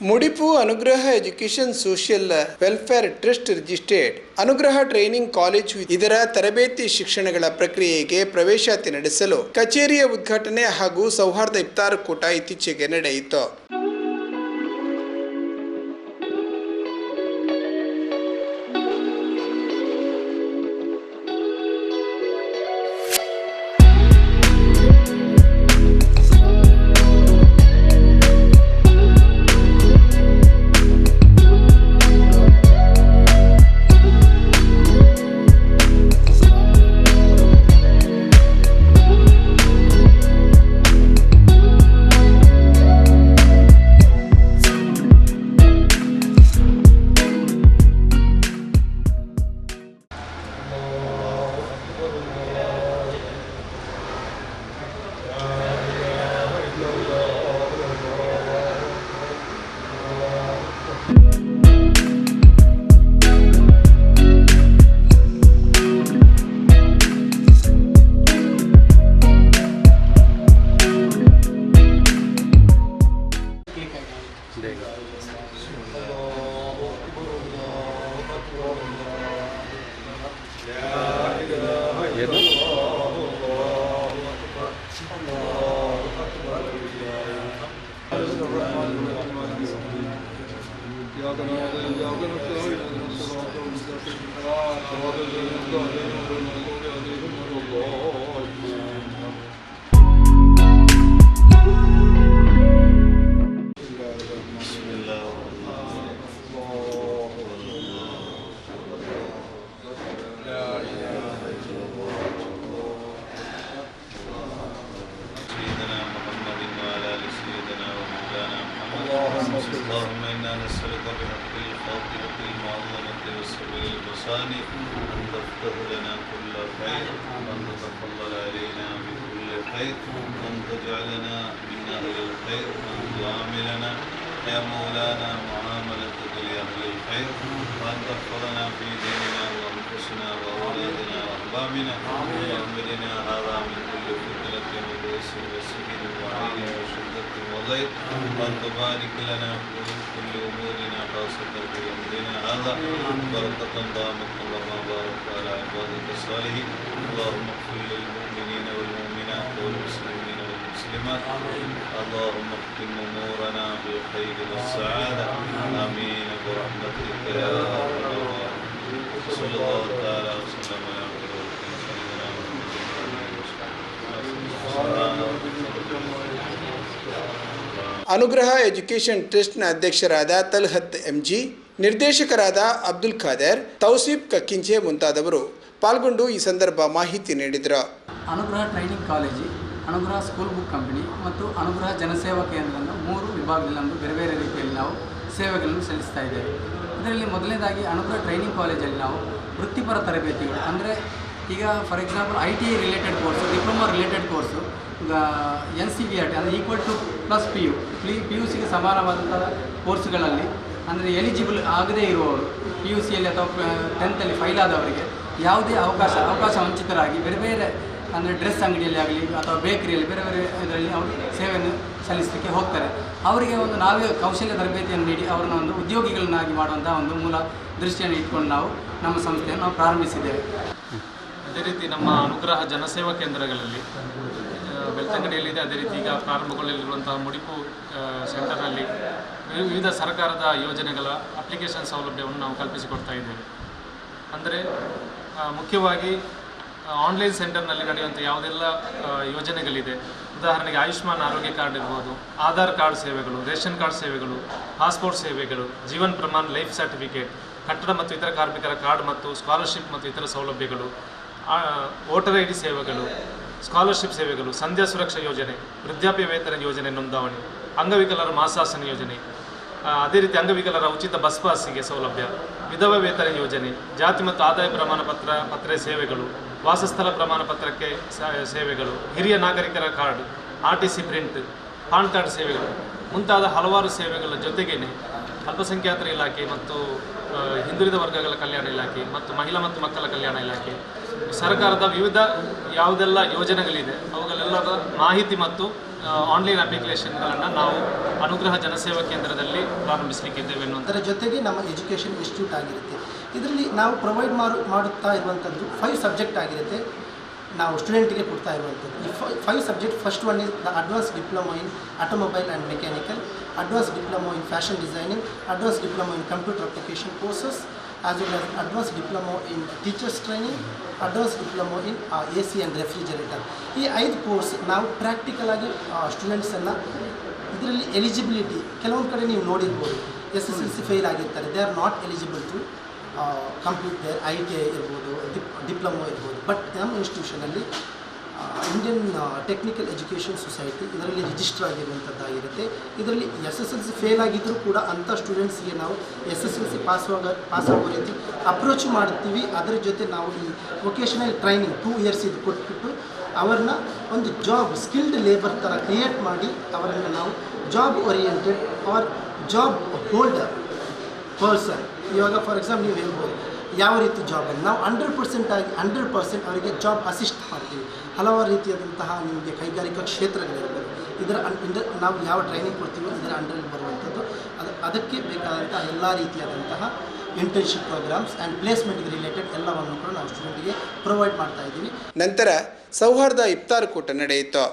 ಮುಡಿಪು ಅನುಗ್ರಹ education social welfare trust registered ಅನುಗ್ರಹ training college ಇದರ ತರಬೇತಿ ಶಿಕ್ಷಣಗಳ ಪ್ರಕ್ರಿಯೆಗೆ ಪ್ರವೇಶಾತಿ ನಡೆಸಲು ಕಚೇರಿಯ ಉದ್ಘಾಟನೆ ಹಾಗೂ ಸೌಹಾರ್ದ ಇಫ್ತಾರ್ ಕೂಟ ಇತ್ತೀಚೆಗೆ ನಡೆಯಿತು. اللهم إنا نسألك بحق الفاتحة المعظمة والسبيل البصاني أن تفتح لنا كل خير وأن تتفضل علينا بكل خير وأن تجعلنا من أهل الخير وأن تعاملنا يا مولانا معاملتك لأهل الخير وأن تغفرنا في ديننا وأنفسنا وأولادنا وأحبابنا وأمرنا هذا من كل فتنة وبؤس وسجن وعين وشدة وضيق وأن تبارك لنا في كل أمورنا خاصة في أمرنا هذا بركة دامت اللهم بارك على عبادك الصالحين اللهم اغفر للمؤمنين والمؤمنات والمسلمين والمسلمات اللهم اختم أمورنا بالخير والسعادة آمين برحمتك يا أرحم الراحمين صلى الله تعالى وسلم على سيدنا ಅನುಗ್ರಹ ಎಜುಕೇಷನ್ ಟ್ರಸ್ಟ್ನ ಅಧ್ಯಕ್ಷರಾದ ತಲ್ಹತ್ ಎಂಜಿ, ನಿರ್ದೇಶಕರಾದ ಅಬ್ದುಲ್ ಖಾದರ್, ತೌಸೀಫ್ ಕಕ್ಕಿಂಚೆ ಮುಂತಾದವರು ಪಾಲ್ಗೊಂಡು ಈ ಸಂದರ್ಭ ಮಾಹಿತಿ ನೀಡಿದರು. ಅನುಗ್ರಹ ಟ್ರೈನಿಂಗ್ ಕಾಲೇಜು, ಅನುಗ್ರಹ ಸ್ಕೂಲ್ ಬುಕ್ ಕಂಪನಿ ಮತ್ತು ಅನುಗ್ರಹ ಜನಸೇವಾ ಕೇಂದ್ರವನ್ನು 3 ವಿಭಾಗದಲ್ಲಿ ನಮ್ಮದು ಬೇರೆ ಬೇರೆ ರೀತಿಯಲ್ಲಿ ನಾವು ಸೇವೆಗಳನ್ನು ಸಲ್ಲಿಸ್ತಾ ಇದ್ದೇವೆ. ಇದರಲ್ಲಿ ಮೊದಲನೇದಾಗಿ ಅನುಗ್ರಹ ಟ್ರೈನಿಂಗ್ ಕಾಲೇಜಲ್ಲಿ ನಾವು ವೃತ್ತಿಪರ ತರಬೇತಿಗಳು, ಅಂದರೆ ಈಗ for example ITI related course, diploma related course, NCVT ಅಂದರೆ ಈಕ್ವಲ್ ಟು ಪ್ಲಸ್ PUCಗೆ ಸಮಾನವಾದಂಥ ಕೋರ್ಸ್ಗಳಲ್ಲಿ ಅಂದರೆ ಎಲಿಜಿಬಲ್ ಆಗದೇ ಇರುವವರು, PUCಯಲ್ಲಿ ಅಥವಾ 10th ಫೈಲ್ ಆದವರಿಗೆ ಯಾವುದೇ ಅವಕಾಶ ವಂಚಿತರಾಗಿ ಬೇರೆ ಬೇರೆ ಅಂದರೆ ಡ್ರೆಸ್ ಅಂಗಡಿಯಲ್ಲಿ ಆಗಲಿ ಅಥವಾ ಬೇಕರಿಯಲ್ಲಿ ಬೇರೆ ಬೇರೆ ಇದರಲ್ಲಿ ಅವರು ಸೇವೆಯನ್ನು ಸಲ್ಲಿಸಲಿಕ್ಕೆ ಹೋಗ್ತಾರೆ. ಅವರಿಗೆ ಒಂದು ನಾವೇ ಕೌಶಲ್ಯ ತರಬೇತಿಯನ್ನು ನೀಡಿ ಅವರನ್ನು ಒಂದು ಉದ್ಯೋಗಿಗಳನ್ನಾಗಿ ಮಾಡುವಂಥ ಒಂದು ಮೂಲ ದೃಷ್ಟಿಯನ್ನು ಇಟ್ಕೊಂಡು ನಾವು ನಮ್ಮ ಸಂಸ್ಥೆಯನ್ನು ನಾವು ಪ್ರಾರಂಭಿಸಿದ್ದೇವೆ. ಅದೇ ರೀತಿ ನಮ್ಮ ಅನುಗ್ರಹ ಜನಸೇವಾ ಕೇಂದ್ರಗಳಲ್ಲಿ ಬೆಳ್ತಂಗಡಿಯಲ್ಲಿದೆ. ಅದೇ ರೀತಿ ಈಗ ಪ್ರಾರಂಭಗೊಳ್ಳಲಿರುವಂತಹ ಮುಡಿಪು ಸೆಂಟರ್ನಲ್ಲಿ ವಿವಿಧ ಸರ್ಕಾರದ ಯೋಜನೆಗಳ ಅಪ್ಲಿಕೇಶನ್ ಸೌಲಭ್ಯವನ್ನು ನಾವು ಕಲ್ಪಿಸಿಕೊಡ್ತಾ ಇದ್ದೇವೆ. ಅಂದರೆ ಮುಖ್ಯವಾಗಿ ಆನ್ಲೈನ್ ಸೆಂಟರ್ನಲ್ಲಿ ನಡೆಯುವಂಥ ಯಾವುದೆಲ್ಲ ಯೋಜನೆಗಳಿದೆ, ಉದಾಹರಣೆಗೆ ಆಯುಷ್ಮಾನ್ ಆರೋಗ್ಯ ಕಾರ್ಡ್ ಇರ್ಬೋದು, ಆಧಾರ್ ಕಾರ್ಡ್ ಸೇವೆಗಳು, ರೇಷನ್ ಕಾರ್ಡ್ ಸೇವೆಗಳು, ಪಾಸ್ಪೋರ್ಟ್ ಸೇವೆಗಳು, ಜೀವನ್ ಪ್ರಮಾಣ್ ಲೈಫ್ ಸರ್ಟಿಫಿಕೇಟ್, ಕಟ್ಟಡ ಮತ್ತು ಇತರ ಕಾರ್ಮಿಕರ ಕಾರ್ಡ್ ಮತ್ತು ಸ್ಕಾಲರ್ಶಿಪ್ ಮತ್ತು ಇತರ ಸೌಲಭ್ಯಗಳು, ವೋಟರ್ ID ಸೇವೆಗಳು, ಸ್ಕಾಲರ್ಶಿಪ್ ಸೇವೆಗಳು, ಸಂಧ್ಯಾ ಸುರಕ್ಷಾ ಯೋಜನೆ, ವೃದ್ಧಾಪ್ಯ ವೇತನ ಯೋಜನೆ ನೋಂದಾವಣಿ, ಅಂಗವಿಕಲರ ಮಾಸಾಸನ ಯೋಜನೆ, ಅದೇ ರೀತಿ ಅಂಗವಿಕಲರ ಉಚಿತ ಬಸ್ ಪಾಸಿಗೆ ಸೌಲಭ್ಯ, ವಿಧವಾ ವೇತನ ಯೋಜನೆ, ಜಾತಿ ಮತ್ತು ಆದಾಯ ಪ್ರಮಾಣ ಪತ್ರ ಸೇವೆಗಳು, ವಾಸಸ್ಥಳ ಪ್ರಮಾಣ ಪತ್ರಕ್ಕೆ ಸೇವೆಗಳು, ಹಿರಿಯ ನಾಗರಿಕರ card, RTC print, PAN card ಸೇವೆಗಳು ಮುಂತಾದ ಹಲವಾರು ಸೇವೆಗಳ ಜೊತೆಗೇನೆ ಅಲ್ಪಸಂಖ್ಯಾತರ ಇಲಾಖೆ ಮತ್ತು ಹಿಂದುಳಿದ ವರ್ಗಗಳ ಕಲ್ಯಾಣ ಇಲಾಖೆ ಮತ್ತು ಮಹಿಳಾ ಮತ್ತು ಮಕ್ಕಳ ಕಲ್ಯಾಣ ಇಲಾಖೆ ಸರ್ಕಾರದ ವಿವಿಧ ಯಾವುದೆಲ್ಲ ಯೋಜನೆಗಳಿದೆ ಅವುಗಳೆಲ್ಲದ ಮಾಹಿತಿ ಮತ್ತು ಆನ್ಲೈನ್ ಅಪ್ಲಿಕೇಶನ್ಗಳನ್ನು ನಾವು ಅನುಗ್ರಹ ಜನಸೇವಾ ಕೇಂದ್ರದಲ್ಲಿ ಪ್ರಾರಂಭಿಸಲಿಕ್ಕಿದ್ದೇವೆ ಅನ್ನುವಂಥ. ಅದರ ಜೊತೆಗೆ ನಮ್ಮ ಎಜುಕೇಷನ್ ಇನ್ಸ್ಟಿಟ್ಯೂಟ್ ಆಗಿರುತ್ತೆ. ಇದರಲ್ಲಿ ನಾವು ಪ್ರೊವೈಡ್ ಮಾಡುತ್ತಾ ಇರುವಂಥದ್ದು 5 ಸಬ್ಜೆಕ್ಟ್ ಆಗಿರುತ್ತೆ. ನಾವು ಸ್ಟೂಡೆಂಟಿಗೆ ಕೊಡ್ತಾ ಇರುವಂಥದ್ದು ಈ 5 subject. First one is the advance diploma in automobile and mechanical, advance diploma in fashion designing, advance diploma in computer application courses, as well as advanced diploma in teachers training, advanced diploma in AC and refrigerator. ಈ 5 course ನಾವು practical ಆಗಿ ಸ್ಟೂಡೆಂಟ್ಸನ್ನು ಇದರಲ್ಲಿ eligibility ಕೆಲವೊಂದು ಕಡೆ ನೀವು ನೋಡಿರ್ಬೋದು, SSLC fail ಆಗಿರ್ತಾರೆ, they are not eligible to complete their ITI ಇರ್ಬೋದು, ಡಿಪ್ಲೊಮಾ ಇರ್ಬೋದು. ಬಟ್ ನಮ್ಮ ಇನ್ಸ್ಟಿಟ್ಯೂಷನಲ್ಲಿ ಇಂಡಿಯನ್ ಟೆಕ್ನಿಕಲ್ ಎಜುಕೇಷನ್ ಸೊಸೈಟಿ ಇದರಲ್ಲಿ ರಿಜಿಸ್ಟರ್ ಆಗಿರುವಂಥದ್ದಾಗಿರುತ್ತೆ. ಇದರಲ್ಲಿ SSLC ಫೇಲ್ ಆಗಿದ್ದರೂ ಕೂಡ ಅಂಥ ಸ್ಟೂಡೆಂಟ್ಸ್ಗೆ ನಾವು SSLC ಪಾಸ್ ಆಗೋ ರೀತಿ ಅಪ್ರೋಚ್ ಮಾಡ್ತೀವಿ. ಅದರ ಜೊತೆ ನಾವು ಈ ವೊಕೇಶನಲ್ ಟ್ರೈನಿಂಗ್ 2 ಇಯರ್ಸ್ ಇದು ಕೊಟ್ಬಿಟ್ಟು ಅವ್ರನ್ನ ಒಂದು ಜಾಬ್ ಸ್ಕಿಲ್ಡ್ ಲೇಬರ್ ಥರ ಕ್ರಿಯೇಟ್ ಮಾಡಿ ಅವರನ್ನು ನಾವು job oriented or job holder person. ಇವಾಗ ಫಾರ್ ಎಕ್ಸಾಂಪಲ್ ನೀವು ಹೇಳ್ಬೋದು ಯಾವ ರೀತಿ ಜಾಬಲ್ಲಿ ನಾವು 100% ಅವರಿಗೆ ಜಾಬ್ ಅಸಿಸ್ಟ್ ಮಾಡ್ತೀವಿ. ಹಲವಾರು ರೀತಿಯಾದಂತಹ ನಿಮಗೆ ಕೈಗಾರಿಕಾ ಕ್ಷೇತ್ರಗಳಿರ್ಬೋದು, ಇದರ ನಾವು ಯಾವ ಟ್ರೈನಿಂಗ್ ಕೊಡ್ತೀವೋ ಇದರ ಅಂಡರಲ್ಲಿ ಬರುವಂಥದ್ದು. ಅದಕ್ಕೆ ಬೇಕಾದಂಥ ಎಲ್ಲ ರೀತಿಯಾದಂತಹ ಇಂಟರ್ನ್ಶಿಪ್ ಪ್ರೋಗ್ರಾಮ್ಸ್ ಆ್ಯಂಡ್ ಪ್ಲೇಸ್ಮೆಂಟ್ಗೆ ರಿಲೇಟೆಡ್ ಎಲ್ಲವನ್ನು ಕೂಡ ನಾವು ಸ್ಟೂಡೆಂಟ್ಗೆ ಪ್ರೊವೈಡ್ ಮಾಡ್ತಾ ಇದ್ದೀವಿ. ನಂತರ ಸೌಹಾರ್ದ ಇಫ್ತಾರ್ ಕೂಟ ನಡೆಯಿತು.